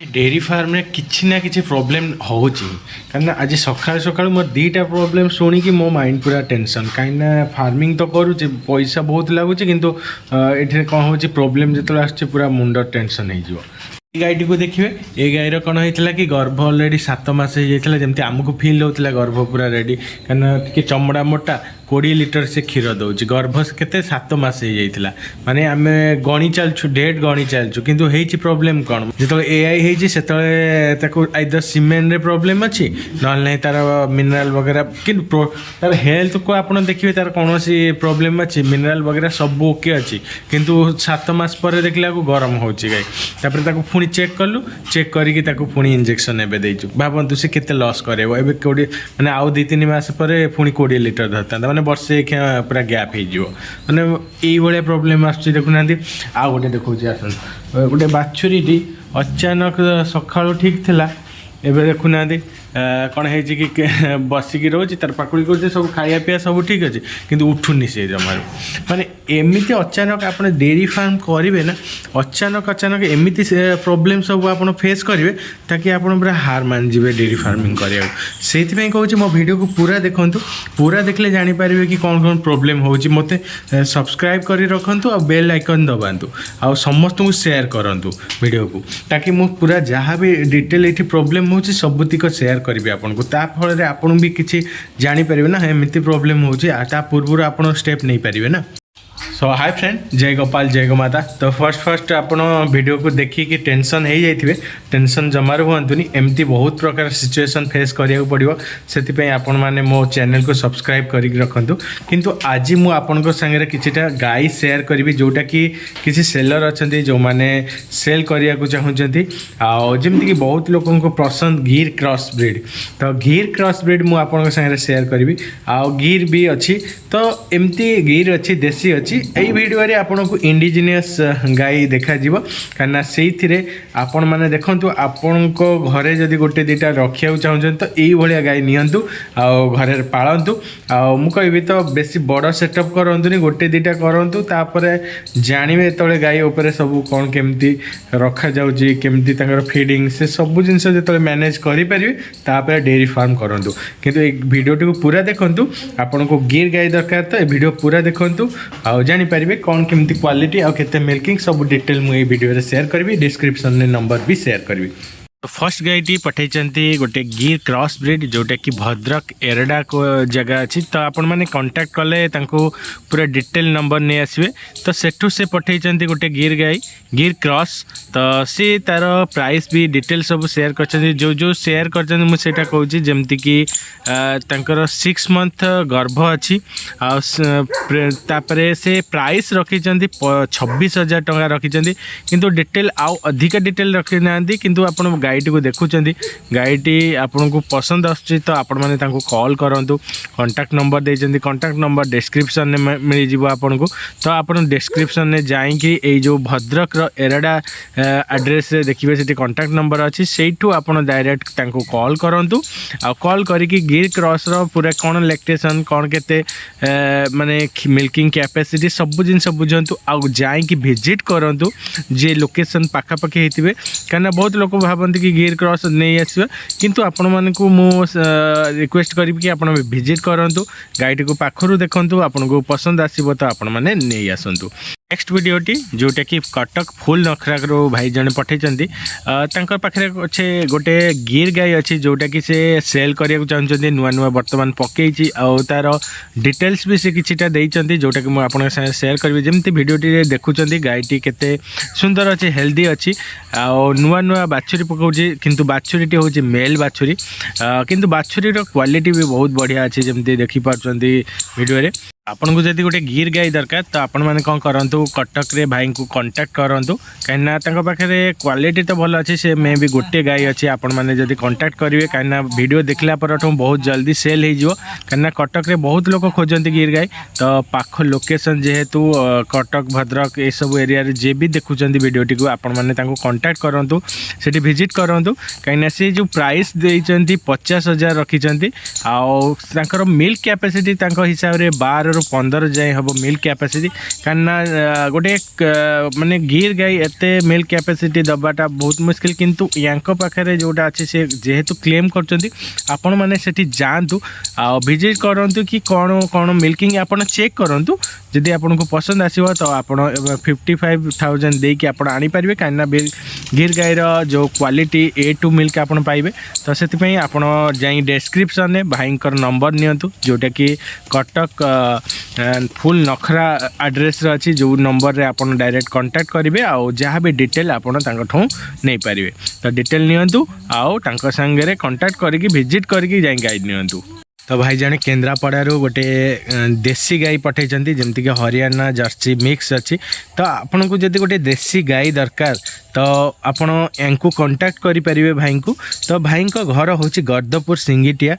Dairy farm रे किछि ना किछि प्रॉब्लम होउची कारण आज सकाळ सकाळ मोर दीटा प्रॉब्लम सुनी कि मो माइंड पूरा टेंशन कहीं फार्मिंग तो करूचे पैसा बहुत लगुच किंतु एठे कौन होची प्रॉब्लम जतले आछे पूरा मुंड टेंशन हो जिवो। गाईटी को देखिए ये गाईर कौन होता कि गर्भ अलरेडी 7 मास हो जाता जमी आमको फिल होता गर्भ पूरा रेडी कहीं चमड़ा मोटा 20 लिटर से क्षीर दौर गर्भ के 7 मास हो जाता माने आम गणी चलु डेट गणी चलु किंतु होती प्रोब्लेम कौन जो एआई होती से आइदर सीमेंट रे प्रोब्लेम अच्छी ना तार मिनराल वगैरह कि तार हेल्थ को आप देखिए तार कौन प्रोब्लेम अच्छी मिनराल वगैरह सब ओके अच्छी किंतु 7 मास पर देखला गरम हो गाई पुणी चेक कलु चेक करके पुणी इंजेक्शन एवं देचु भावतु से केते लॉस करेबो एबे 20 माने आउ 2-3 मास पर पुणी 20 लिटर धरता माने वर्षे पूरा गैप हो माने यही भाया प्रोब्लेम आसुची देखुना आ गोटे देखो आसन गोटे बाछुरीटी अचानक सकाळु ठीक थिला एबे देखुना कौन है कि बसिकी रोचे तार पाकुड़ी कर सब खाया पीया सब ठीक अच्छे किंतु उठुनी से जमार माने एमती अचानक आप डेयरी फार्म करेंगे ना अचानक एमती प्रोब्लेम सब आप फेस करेंगे ताकि आप पूरा हार मान जाए डेयरी फार्मिंग करा से कहूँ मो वीडियो को पूरा देखूँ पूरा देखले जानीपारे कि कौन कौन प्रोब्लेम हो मत सब्सक्राइब कर रखु और बेल आइकन दबातु आ समस्त को शेयर करूँ वीडियो को ताकि मु पूरा जहाँ भी डिटेल ये प्रोब्लेम हो सबुतिक शेयर करेंगे आपन को ता फल आपन भी किसी जानीपारे ना एमती प्रोब्लेम हो पूर्व आप स्टेप नहीं पारे ना। सो हाय फ्रेंड जय गोपाल जय गो माता। तो फर्स्ट आप वीडियो को देखिए टेंशन हो जाइए टेंशन जमार हुंतुनी एमती बहुत प्रकार सिचुएशन फेस करिया पड़ो से आपण मैंने मो चैनल को सब्सक्राइब कर रखु किंतु आज मु आपण संगे किछिटा गाई शेयर करी जोटा कि किसी सेलर अच्छा जो मैंने सेल करने को चाहते आमती कि बहुत लोक पसंद गिर क्रॉस ब्रीड तो गिर क्रॉस ब्रीड मुझे आपन संगे शेयर करी गिर भी अच्छी तो एमती गिर अच्छी देसी अच्छी यही वीडियो रे आपन को इंडिजिनियस गाई देखा जीवो कना सेइथिरे आपन माने देखंतु आपन को घरे जदी गोटे दिटा रखिया चाहउछन तो एई भलिया गाई नियंतु आ घरे पालंतु आ मु कहबी तो बेसी बड़ सेटअप करंतुनी गोटे दिटा करंतु तापरे जानिबे तळे गाई ऊपर सब कोन केमती रखा जाउची केमती तांगर फीडिंग से सब जिंस जतळे मैनेज करि परिबे तापरे डेयरी फार्म करंतु किंतु एक वीडियो को पूरा देखंतु आपन को गिर गाई दरकार तो ए वीडियो पूरा देखंतु आ जानीपारे कौन केमती क्वालिटी आउ केते मिल्किंग सब डिटेल मुझे वीडियो शेयर करी डिस्क्रिप्शन में नंबर भी शेयर करी। तो फर्स्ट गाईटी पठेचंती गोटे गिर क्रॉस ब्रीड जोटा कि भद्रक एरडा को जगह अच्छी तो आपण मैंने कांटेक्ट कले पूरा डिटेल नंबर नहीं आसवे तो सेठू से पठेचंती गोटे गिर गाई गिर क्रॉस तो सी तार प्राइस भी डिटेल सब शेयर कर जो शेयर कर मुझे कहूँ जमती कि 6 मंथ गर्भ अच्छी आपर से प्राइस रखी 26,000 टंका रखी किंतु डिटेल आउ अधिका डिटेल रखी ना किंतु आपण गाईटी को देखुं गाईटी आपन को पसंद आसुची तो आपण माने तांको कॉल करंतु कांटेक्ट नंबर देइछन्ती कांटेक्ट नंबर डिस्क्रिप्शन में मिल जिवो आपन को तो आपन डिस्क्रिप्शन में जाइकी ए जो भद्रक रो एरडा एड्रेस रे देखिबे सेठी कांटेक्ट नंबर अछि सेठू आपन डायरेक्ट तांको कॉल करंतु आ कॉल करिकि गिर क्रॉस रो पूरा कोन लैक्टेशन कोन केते माने मिल्किंग कैपेसिटी सब जिन सब बुझंतु आ जाइकी विजिट करंतु जे लोकेशन पाखा पाखी हेतिबे काना बहुत लोक भाबंती कि गिर क्रॉस नहीं आसवे किंतु आपण मानकु मु रिक्वेस्ट करी कि आपण विजिट करंतु गाईटी को पाखरु देखंतु आपण को पसंद आसीबो तो आपण माने नहीं आसंतु। नेक्स्ट वीडियोटी जोटा कि कटक फुल नखरा भाई जने पठेचंती तांकर पाखरे अच्छे गोटे गिर गाई अच्छी जोटा कि से सेल करिया चाहते नुआ नुआ वर्तमान पकई तार डिटेल्स भी से किछिटा देइचंती जोटा कि मु आपन संगे शेयर करबी जेमती वीडियोटी देखुचंती गाईटी केते सुंदर अच्छी हेल्दी अच्छी आ नुआ नुआ बाछुरी पकाउची किंतु बाछुरीटी होची मेल बाछुरी किंतु बाछुरी रो क्वालिटी भी बहुत बढ़िया अच्छी जमती देखि पारचंती वीडियो रे। आपन को जदि गोटे गिर गाई दरकार तो आपण मैंने कौन करूँ कटक रे भाई को कांटेक्ट करूँ कहीं पाखे क्वालिटी तो भल अच्छे से मे भी गोटे गाई अच्छी आपण मैंने जदि कांटेक्ट करेंगे कहीं वीडियो देखला पर बहुत जल्दी सेल हो कहीं कटक रे बहुत लोग खोजती गिर गाई तो पाख लोकेशन जेहेतु कटक भद्रक ये सब एरिया जे भी देखुं वीडियोटी को आपण मैंने कांटेक्ट करूँ से विजिट करूँ कहीं से जो प्राइस देइचंती 50,000 रखी आउ मिल्क कैपेसिटी हिसाब से 12 रु 15 जाए हम मिल्क कैपेसिटी कहीं गोटे माने गिर गाई एत मिल्क कैपेसिटी दबाटा बहुत मुश्किल किंतु यांक पाखे जोटा अच्छे से जेहेतु क्लेम कर मैंने से जातु विजिट करूँ कि कौन कौन मिल्किंग आपड़ चेक करूँ जदि आपन को पसंद आसो तो आप 55,000 देकी आप आनीपारे कहीं गिर गाईर जो क्वालिटी A2 मिल्क आप पाइबे तो से आप जाई डिस्क्रिप्शन में भाई नंबर नियंतु जोटा कि कटक फुल नखरा एड्रेस अच्छी जो नंबर रे आप डायरेक्ट कांटेक्ट करेंगे आउ जहाँ भी डिटेल आप नहीं पारे तो डिटेल नियंतु आउ सांगे कांटेक्ट करके विजिट करके जाई गाई नियंतु। तो भाई जाने केन्द्रापड़ारू गोटे देसी गाई पठे जमती कि हरियाणा जर्सी मिक्स अच्छी तो आपन को जब गोटे देसी गाई दरकार तो आपण यांकू कांटेक्ट करें भाई को तो भाई को घर हूँ गardpur singitia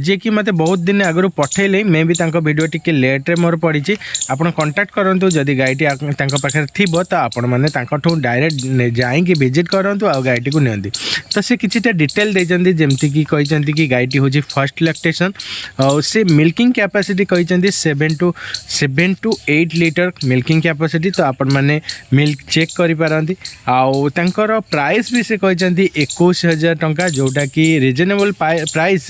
जी कि मत बहुत दिन आगु पठेले मैं भी वीडियो टी लेट्रे मोर पड़ी आप कांटेक्ट करूँ जदि गाईटी पाखे थी तो आपण मैंने डायरेक्ट जाइए विजिट करूँ आ गाईटी को नियंती तो सी किसी डिटेल देते जमती कि गाईटी हूँ फर्स्ट लैक्टेशन और से मिल्किंग कैपेसिटी कहते 7 to 8 लीटर मिल्किंग कैपेसिटी तो आपण मैंने मिल्क चेक करें आउ तांकर प्राइस भी से कहते 21,000 टंका जोटा कि रिजनेबल प्राइस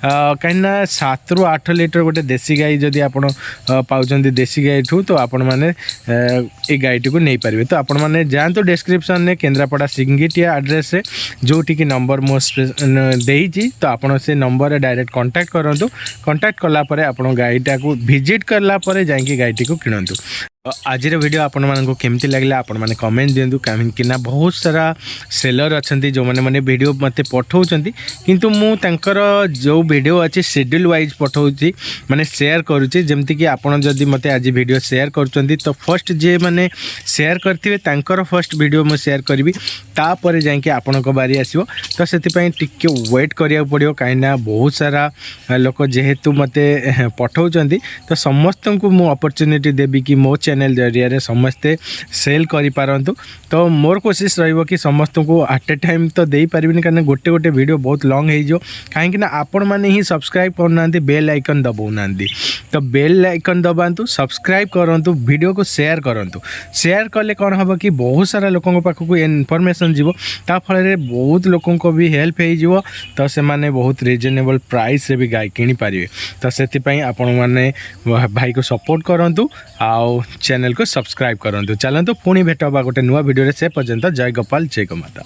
कहीं 7 ରୁ 8 लीटर गोटे देसी गाई जदि आप पाँच देसी गाई ठू तो आपण मैंने ये गाईटी को नहीं पारे तो आपण मैंने जातु डिस्क्रिप्शन में केन्द्रापड़ा सिंगिटिया एड्रेस से जोटी कि नंबर मुझे तो आप से नंबर डायरेक्ट कांटेक्ट करूँ कांटेक्ट कलापर आप गाईटा को विजिट कलापर जाकि गाईटी को किणतु। आज वीडियो आपण मानक केमती लगला आपण माने कमेंट दिंतु कहीं बहुत सारा सेलर अच्छा जो मैंने मैंने वीडियो मत पठाऊँ किंतु मु तांकर जो वीडियो अच्छी शेड्यूल वाइज पठाऊँगी माने शेयर करुच्ची जमती कि आपण जदि मत आज वीडियो शेयर कर तो फर्स्ट जे मैंने शेयर करथिबे तांकर फर्स्ट वीडियो मु शेयर करी तापर जाकि आपण बारी आसो तो से टिके वेट करिया पड़ो कहीं बहुत सारा लोक जेहेतु मत पठाऊँ तो समस्त को मु अपॉर्चुनिटी देवी कि मो चैनल जरिया समस्ते सेल करिपारंतु तो मोर कोशिश रहिबो कि समस्त को एट ए टाइम तो दे पारिबिनी कारण गोटे गोटे वीडियो बहुत लॉन्ग हो कहीं आपण मैंने ही सब्सक्राइब करना बेल आइकन दबाऊना तो बेल आइकन दबातु सब्सक्राइब करूँ वीडियो को शेयर करूँ शेयर कले कौन हम कि बहुत सारा लोकों पाखक इनफॉरमेशन जीवो ता फल बहुत लोकों को भी हेल्प हो तो से माने बहुत रिजनेबल प्राइस से भी गाय किनी पारिबे तो से आपण मैंने भाई को सपोर्ट करूँ आउ चैनल को सब्सक्राइब करूँ चलतु पुणी भेट गोटे नुआ वीडियो से पर्यंत जय गोपाल जय गोमाता।